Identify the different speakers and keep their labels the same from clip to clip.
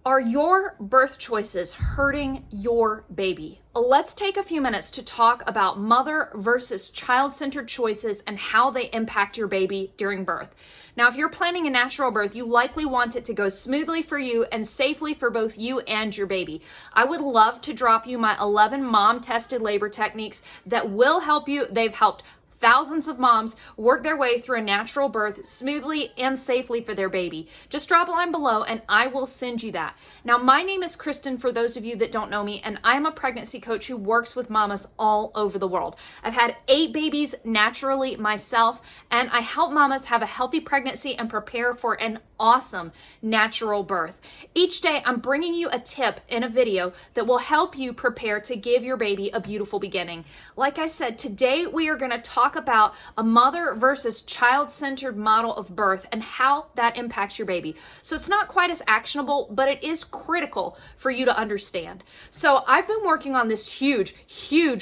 Speaker 1: Are your birth choices hurting your baby? Let's take a few minutes to talk about mother versus child-centered choices and how they impact your baby during birth. Now, if you're planning a natural birth, you likely want it to go smoothly for you and safely for both you and your baby. I would love to drop you my 11 mom-tested labor techniques that will help you. They've helped thousands of moms work their way through a natural birth smoothly and safely for their baby. Just drop a line below and I will send you that. Now, my name is Kristen, for those of you that don't know me, and I'm a pregnancy coach who works with mamas all over the world. I've had 8 babies naturally myself, and I help mamas have a healthy pregnancy and prepare for an awesome natural birth. Each day, I'm bringing you a tip in a video that will help you prepare to give your baby a beautiful beginning. Like I said, today we are going to talk about a mother versus child-centered model of birth and how that impacts your baby. So it's not quite as actionable, but it is critical for you to understand. So I've been working on this huge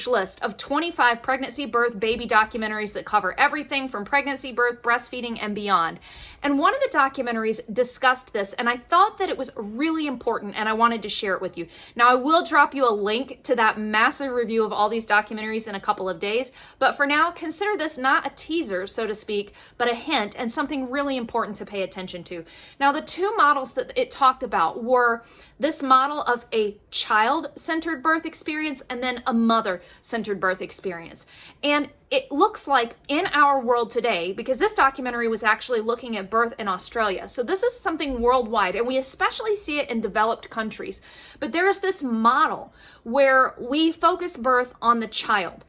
Speaker 1: list of 25 pregnancy, birth, baby documentaries that cover everything from pregnancy, birth, breastfeeding, and beyond. And one of the documentaries discussed this, and I thought that it was really important, and I wanted to share it with you. Now, I will drop you a link to that massive review of all these documentaries in a couple of days, but for now, consider this not a teaser, so to speak, but a hint and something really important to pay attention to. Now, the two models that it talked about were this model of a child-centered birth experience and then a mother-centered birth experience. And it looks like in our world today, because this documentary was actually looking at birth in Australia, so this is something worldwide, and we especially see it in developed countries. But there is this model where we focus birth on the child.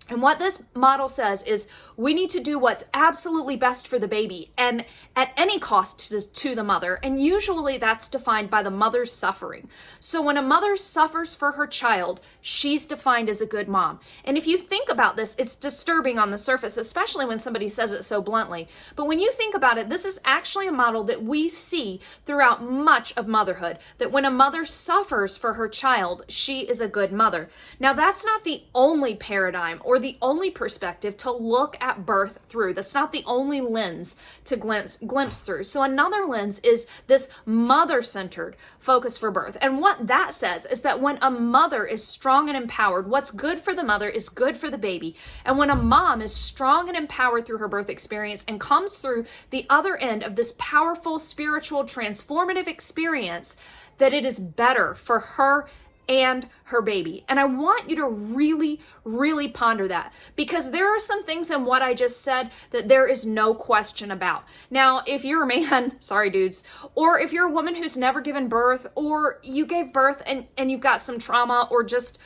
Speaker 1: And what this model says is we need to do what's absolutely best for the baby and at any cost to the mother. And usually that's defined by the mother's suffering. So when a mother suffers for her child, she's defined as a good mom. And if you think about this, it's disturbing on the surface, especially when somebody says it so bluntly. But when you think about it, this is actually a model that we see throughout much of motherhood, that when a mother suffers for her child, she is a good mother. Now, that's not the only paradigm or the only perspective to look at birth through. That's not the only lens to glimpse through. So another lens is this mother-centered focus for birth. And what that says is that when a mother is strong and empowered, what's good for the mother is good for the baby. And when a mom is strong and empowered through her birth experience and comes through the other end of this powerful, spiritual, transformative experience, that it is better for her and her baby. And I want you to really ponder that, because there are some things in what I just said that there is no question about. Now, if you're a man, sorry dudes, or if you're a woman who's never given birth, or you gave birth and you've got some trauma, or just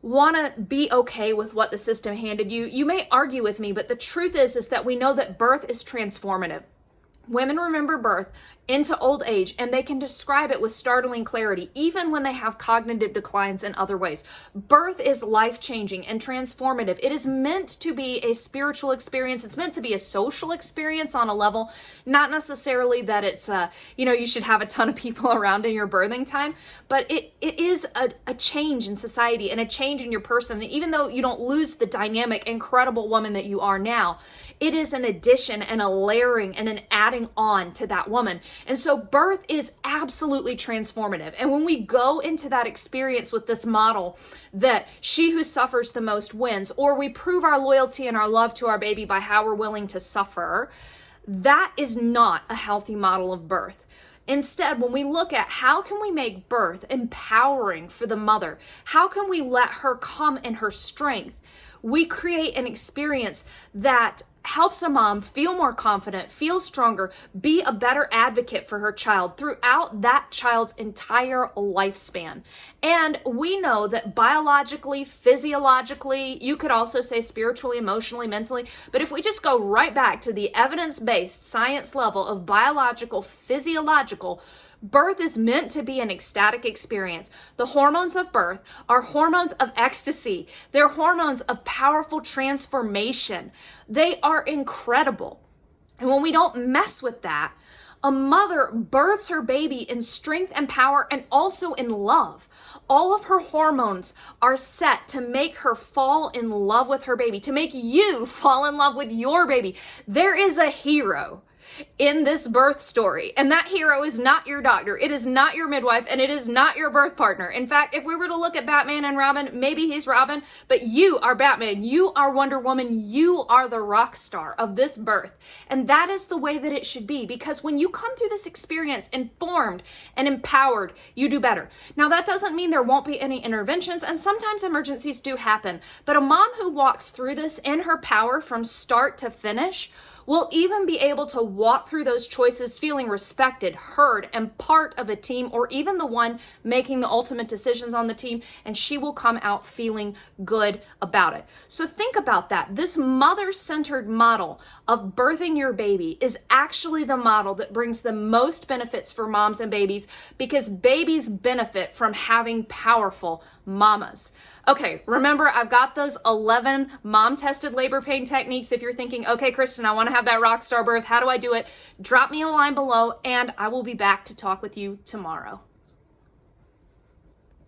Speaker 1: want to be okay with what the system handed you, you may argue with me, but the truth is that we know that birth is transformative. Women remember birth into old age, and they can describe it with startling clarity, even when they have cognitive declines in other ways. Birth is life-changing and transformative. It is meant to be a spiritual experience. It's meant to be a social experience on a level, not necessarily that it's, you should have a ton of people around in your birthing time, but it is a change in society and a change in your person. And even though you don't lose the dynamic, incredible woman that you are now, it is an addition and a layering and an adding on to that woman. And so birth is absolutely transformative. And when we go into that experience with this model that she who suffers the most wins, or we prove our loyalty and our love to our baby by how we're willing to suffer, that is not a healthy model of birth. Instead, when we look at how can we make birth empowering for the mother, how can we let her come in her strength, we create an experience that helps a mom feel more confident, feel stronger, be a better advocate for her child throughout that child's entire lifespan. And we know that biologically, physiologically, you could also say spiritually, emotionally, mentally, but if we just go right back to the evidence-based science level of biological, physiological, birth is meant to be an ecstatic experience. The hormones of birth are hormones of ecstasy. They're hormones of powerful transformation. They are incredible. And when we don't mess with that, a mother births her baby in strength and power and also in love. All of her hormones are set to make her fall in love with her baby, to make you fall in love with your baby. There is a hero in this birth story. And that hero is not your doctor. It is not your midwife, and it is not your birth partner. In fact, if we were to look at Batman and Robin, maybe he's Robin, but you are Batman. You are Wonder Woman. You are the rock star of this birth. And that is the way that it should be, because when you come through this experience informed and empowered, you do better. Now, that doesn't mean there won't be any interventions, and sometimes emergencies do happen, but a mom who walks through this in her power from start to finish will even be able to walk through those choices feeling respected, heard, and part of a team, or even the one making the ultimate decisions on the team, and she will come out feeling good about it. So think about that. This mother-centered model of birthing your baby is actually the model that brings the most benefits for moms and babies, because babies benefit from having powerful mamas. Okay, remember, I've got those 11 mom-tested labor pain techniques. If you're thinking, okay, Kristen, I want to have that rock star birth, how do I do it? Drop me a line below, and I will be back to talk with you tomorrow.